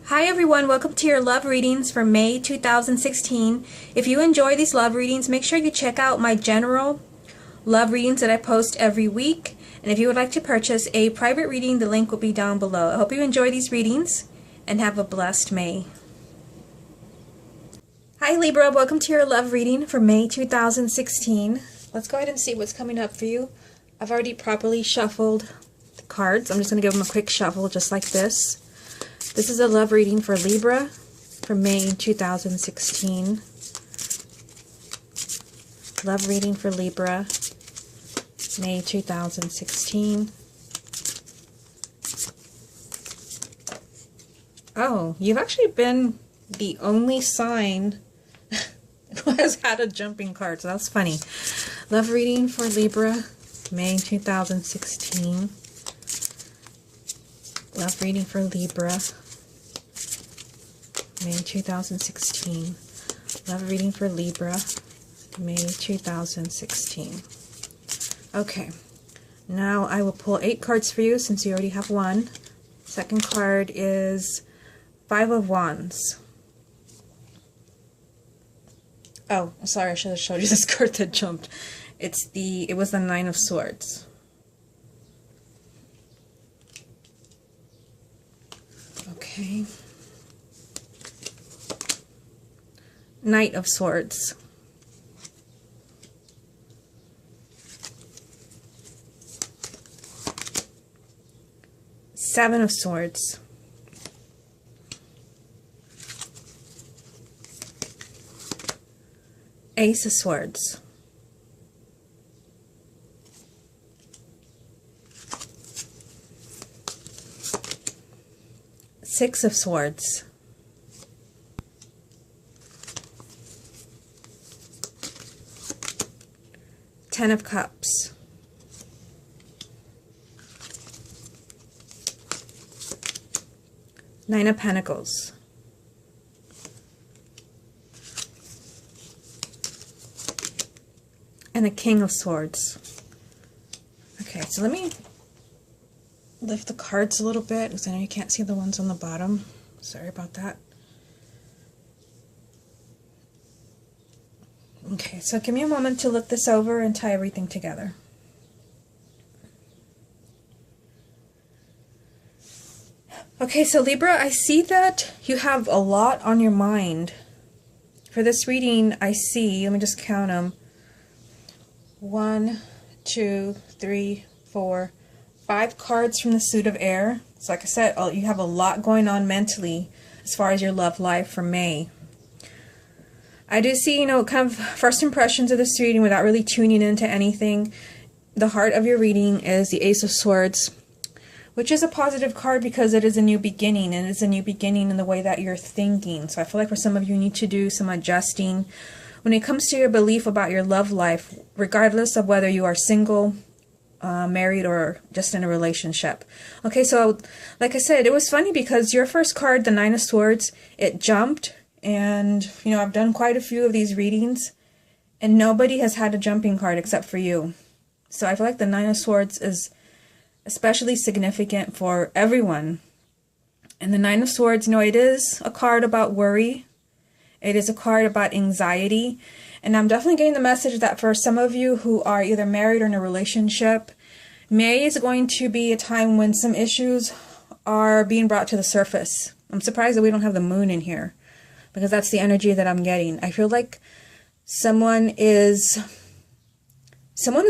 Hi everyone, welcome to your love readings for May 2016. If you enjoy these love readings, make sure you check out my general love readings that I post every week. And if you would like to purchase a private reading, the link will be down below. I hope you enjoy these readings and have a blessed May. Hi Libra, welcome to your love reading for May 2016. Let's go ahead and see what's coming up for you. I've already properly shuffled the cards. I'm just going to give them a quick shuffle just like this. This is a love reading for Libra for May 2016. Love reading for Libra, May 2016. Oh, you've actually been the only sign who has had a jumping card, so that's funny. Love reading for Libra, May 2016. Love reading for Libra, May 2016. Love reading for Libra, May 2016. Okay, now I will pull 8 cards for you since you already have one. Second card is 5 of Wands. Oh, sorry, I should have showed you this card that jumped. It was the 9 of Swords. Okay. Knight of Swords. Seven of Swords. Ace of Swords. Six of Swords. Ten of Cups. Nine of Pentacles. And a King of Swords. Okay, so let me lift the cards a little bit because I know you can't see the ones on the bottom. Sorry about that. Okay, so give me a moment to look this over and tie everything together. Okay, so Libra, I see that you have a lot on your mind. For this reading, I see, let me just count them. 1, 2, 3, 4, 5 cards from the suit of air. So like I said, you have a lot going on mentally as far as your love life for May. I do see, kind of first impressions of this reading without really tuning into anything. The heart of your reading is the Ace of Swords, which is a positive card because it is a new beginning, and it's a new beginning in the way that you're thinking. So I feel like for some of you need to do some adjusting when it comes to your belief about your love life, regardless of whether you are single, married, or just in a relationship. Okay, so like I said, it was funny because your first card, the Nine of Swords, it jumped. And, I've done quite a few of these readings, and nobody has had a jumping card except for you. So I feel like the Nine of Swords is especially significant for everyone. And the Nine of Swords, it is a card about worry. It is a card about anxiety. And I'm definitely getting the message that for some of you who are either married or in a relationship, May is going to be a time when some issues are being brought to the surface. I'm surprised that we don't have the moon in here, because that's the energy that I'm getting. I feel like someone is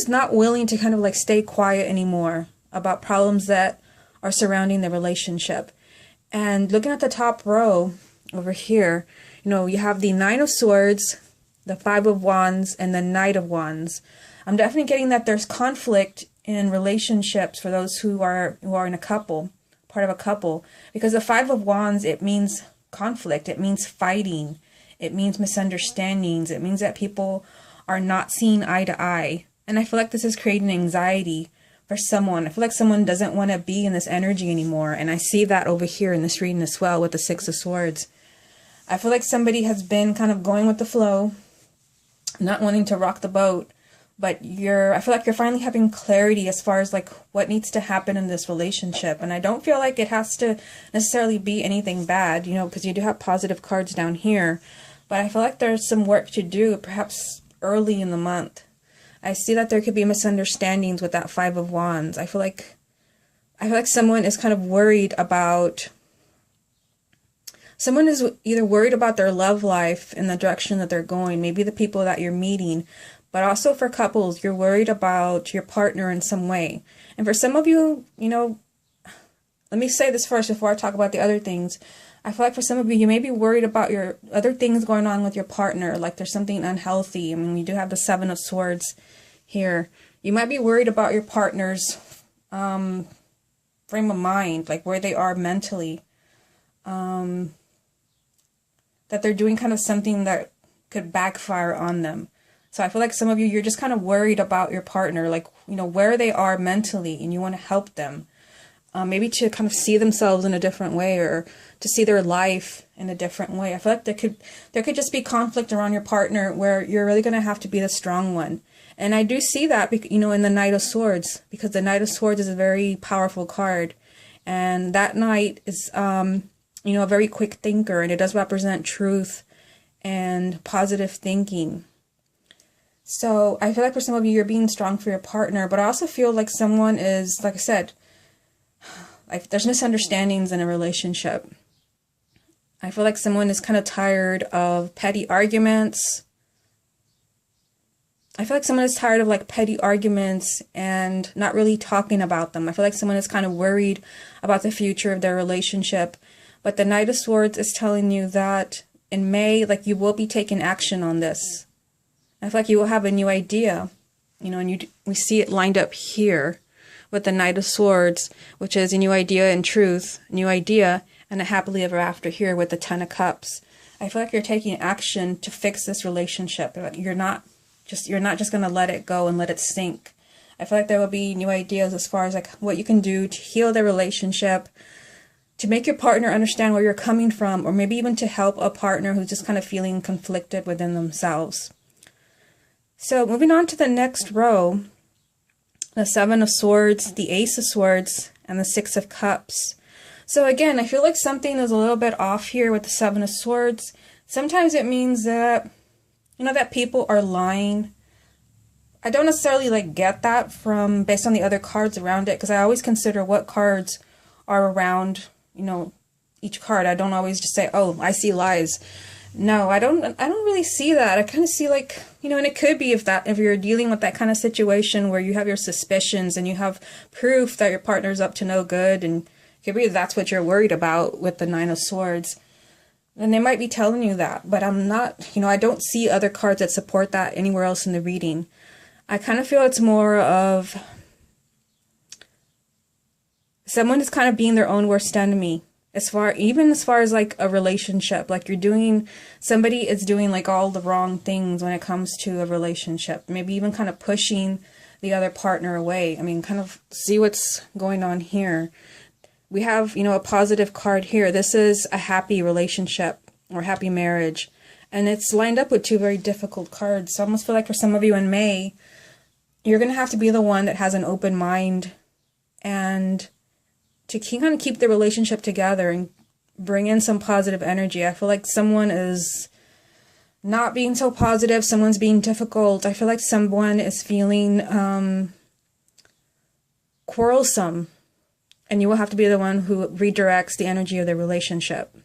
not willing to kind of like stay quiet anymore about problems that are surrounding the relationship. And looking at the top row over here, you have the Nine of Swords, the 5 of Wands, and the Knight of Wands. I'm definitely getting that there's conflict in relationships for those who are in a couple, part of a couple, because the 5 of Wands, it means conflict, it means fighting, it means misunderstandings, it means that people are not seeing eye to eye. And I feel like this is creating anxiety for someone. I feel like someone doesn't want to be in this energy anymore, and I see that over here in this reading as well with the Six of Swords. I feel like somebody has been kind of going with the flow, not wanting to rock the boat, but I feel like you're finally having clarity as far as like what needs to happen in this relationship. And I don't feel like it has to necessarily be anything bad, you know, because you do have positive cards down here. But I feel like there's some work to do, perhaps early in the month. I see that there could be misunderstandings with that Five of Wands. I feel like someone is kind of worried about, someone is either worried about their love life in the direction that they're going, maybe the people that you're meeting, but also for couples, you're worried about your partner in some way. And for some of you, you know, let me say this first before I talk about the other things. I feel like for some of you, you may be worried about your other things going on with your partner, like there's something unhealthy. I mean, we do have the Seven of Swords here. You might be worried about your partner's frame of mind, like where they are mentally. That they're doing kind of something that could backfire on them. So I feel like some of you, you're just kind of worried about your partner, like, you know, where they are mentally, and you want to help them. Maybe to kind of see themselves in a different way, or to see their life in a different way. I feel like there could just be conflict around your partner where you're really going to have to be the strong one. And I do see that, you know, in the Knight of Swords, because the Knight of Swords is a very powerful card. And that Knight is, you know, a very quick thinker, and it does represent truth and positive thinking. So I feel like for some of you, you're being strong for your partner, but I also feel like someone is, like I said, like there's misunderstandings in a relationship. I feel like someone is kind of tired of petty arguments. I feel like someone is tired of like petty arguments and not really talking about them. I feel like someone is kind of worried about the future of their relationship. But the Knight of Swords is telling you that in May, like you will be taking action on this. I feel like you will have a new idea, you know, and we see it lined up here with the Knight of Swords, which is a new idea and truth, new idea, and a happily ever after here with the Ten of Cups. I feel like you're taking action to fix this relationship. You're not just going to let it go and let it sink. I feel like there will be new ideas as far as like what you can do to heal the relationship, to make your partner understand where you're coming from, or maybe even to help a partner who's just kind of feeling conflicted within themselves. So moving on to the next row, the Seven of Swords, the Ace of Swords, and the Six of Cups. So again, I feel like something is a little bit off here with the Seven of Swords. Sometimes it means that, you know, that people are lying. I don't necessarily like get that from based on the other cards around it, because I always consider what cards are around, you know, each card. I don't always just say, oh, I see lies. No, I don't really see that. I kind of see like, you know, and it could be if you're dealing with that kind of situation where you have your suspicions and you have proof that your partner's up to no good, and it could be that's what you're worried about with the Nine of Swords. And they might be telling you that, but I'm not, you know, I don't see other cards that support that anywhere else in the reading. I kind of feel it's more of someone is kind of being their own worst enemy. Even as far as like a relationship, like somebody is doing like all the wrong things when it comes to a relationship, maybe even kind of pushing the other partner away. I mean, kind of see what's going on here. We have, you know, a positive card here. This is a happy relationship or happy marriage, and it's lined up with two very difficult cards. So I almost feel like for some of you in May, you're going to have to be the one that has an open mind and to kind of keep the relationship together and bring in some positive energy. I feel like someone is not being so positive. Someone's being difficult. I feel like someone is feeling quarrelsome, and you will have to be the one who redirects the energy of the relationship.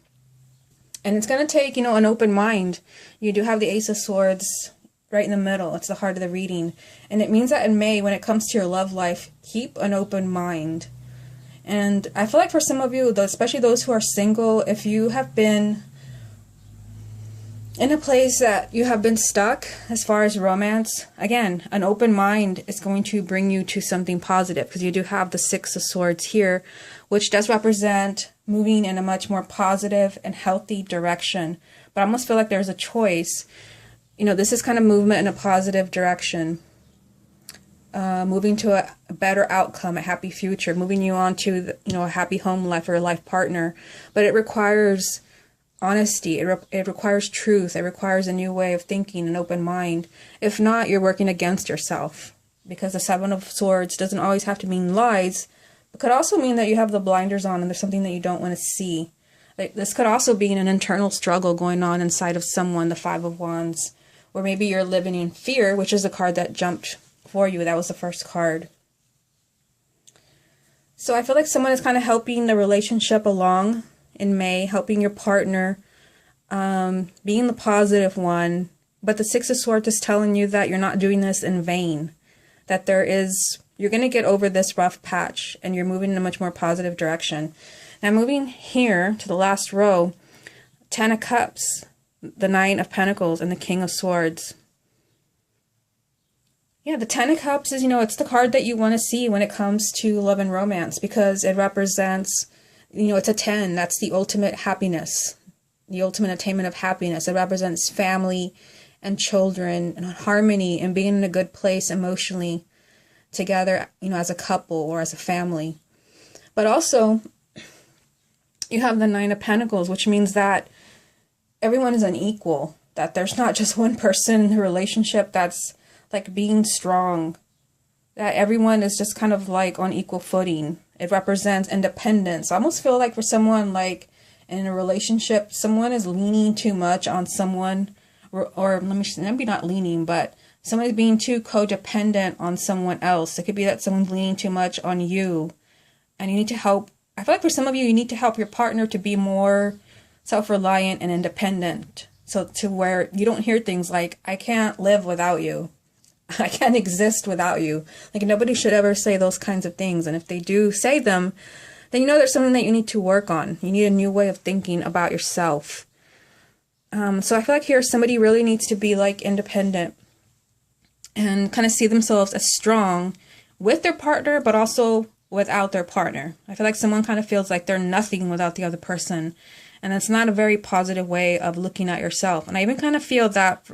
And it's going to take, you know, an open mind. You do have the Ace of Swords right in the middle. It's the heart of the reading. And it means that in May, when it comes to your love life, keep an open mind. And I feel like for some of you, especially those who are single, if you have been in a place that you have been stuck as far as romance, again, an open mind is going to bring you to something positive, because you do have the Six of Swords here, which does represent moving in a much more positive and healthy direction. But I almost feel like there's a choice. You know, this is kind of movement in a positive direction. Moving to a better outcome, a happy future, moving you on to, you know, a happy home life or a life partner. But it requires honesty. It requires truth. It requires a new way of thinking, an open mind. If not, you're working against yourself, because the Seven of Swords doesn't always have to mean lies. It could also mean that you have the blinders on and there's something that you don't want to see. Like, this could also be an internal struggle going on inside of someone, the Five of Wands, or maybe you're living in fear, which is the card that jumped for you. That was the first card. So I feel like someone is kind of helping the relationship along in May, helping your partner, being the positive one. But the Six of Swords is telling you that you're not doing this in vain, that you're going to get over this rough patch and you're moving in a much more positive direction. Now moving here to the last row, Ten of Cups, the Nine of Pentacles, and the King of Swords. Yeah, the Ten of Cups is, it's the card that you want to see when it comes to love and romance, because it represents, it's a 10. That's the ultimate happiness, the ultimate attainment of happiness. It represents family and children and harmony and being in a good place emotionally together, as a couple or as a family. But also, you have the Nine of Pentacles, which means that everyone is unequal, that there's not just one person in the relationship that's like being strong, that everyone is just kind of like on equal footing. It represents independence. I almost feel like for someone like in a relationship, someone is leaning too much on someone, or maybe not leaning, but someone is being too codependent on someone else. It could be that someone's leaning too much on you, and you need to help. I feel like for some of you need to help your partner to be more self-reliant and independent. So to where you don't hear things like, I can't live without you. I can't exist without you. Like, nobody should ever say those kinds of things. And if they do say them, then there's something that you need to work on. You need a new way of thinking about yourself. So I feel like here somebody really needs to be like independent and kind of see themselves as strong with their partner, but also without their partner. I feel like someone kind of feels like they're nothing without the other person. And it's not a very positive way of looking at yourself. And I even kind of feel that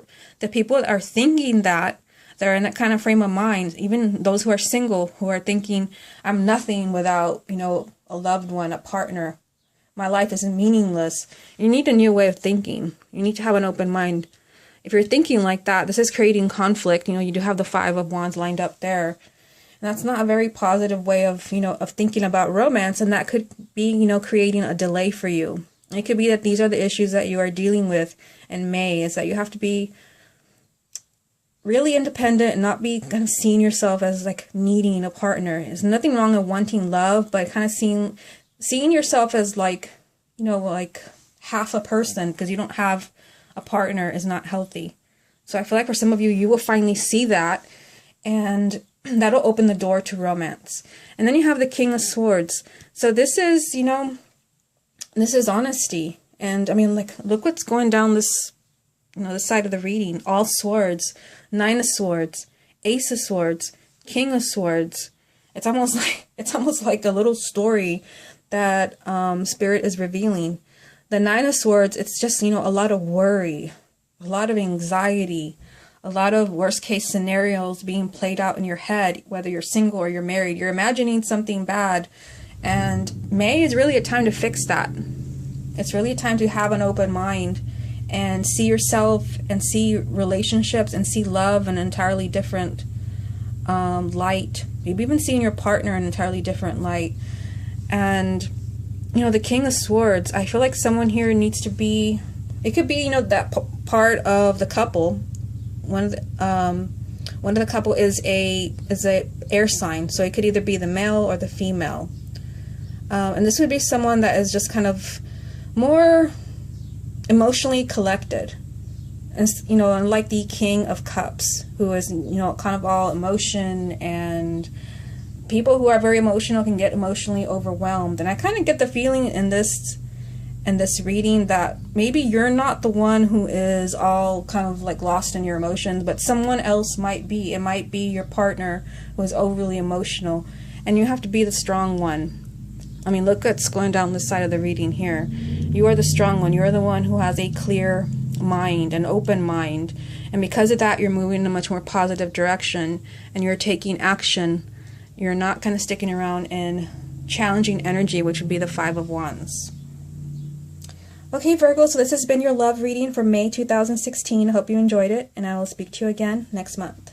the people that are thinking that, they're in that kind of frame of mind, even those who are single, who are thinking, I'm nothing without, a loved one, a partner. My life is meaningless. You need a new way of thinking. You need to have an open mind. If you're thinking like that, this is creating conflict. You do have the Five of Wands lined up there. And that's not a very positive way of, of thinking about romance. And that could be, creating a delay for you. It could be that these are the issues that you are dealing with in May, is that you have to be really independent and not be kind of seeing yourself as like needing a partner. There's nothing wrong with wanting love, but kind of seeing yourself as like, like half a person because you don't have a partner is not healthy. So I feel like for some of you, you will finally see that, and that'll open the door to romance. And then you have the King of Swords. So this is, this is honesty. And I mean, like, look what's going down this, this side of the reading. All swords, Nine of Swords, Ace of Swords, King of Swords. It's almost like a little story that Spirit is revealing. The Nine of Swords, it's just, a lot of worry, a lot of anxiety, a lot of worst case scenarios being played out in your head, whether you're single or you're married. You're imagining something bad. And May is really a time to fix that. It's really a time to have an open mind and see yourself and see relationships and see love in an entirely different light. Maybe even seeing your partner in an entirely different light. And, the King of Swords, I feel like someone here needs to be, it could be, that part of the couple. One of the couple is a air sign. So it could either be the male or the female. And this would be someone that is just kind of more emotionally collected, and unlike the King of Cups, who is kind of all emotion, and people who are very emotional can get emotionally overwhelmed. And I kind of get the feeling in this reading that maybe you're not the one who is all kind of like lost in your emotions, but someone else might be. It might be your partner who is overly emotional, and you have to be the strong one. I mean, look what's going down this side of the reading here. You are the strong one. You're the one who has a clear mind, an open mind. And because of that, you're moving in a much more positive direction, and you're taking action. You're not kind of sticking around in challenging energy, which would be the Five of Wands. Okay, Virgo, so this has been your love reading for May 2016. I hope you enjoyed it, and I will speak to you again next month.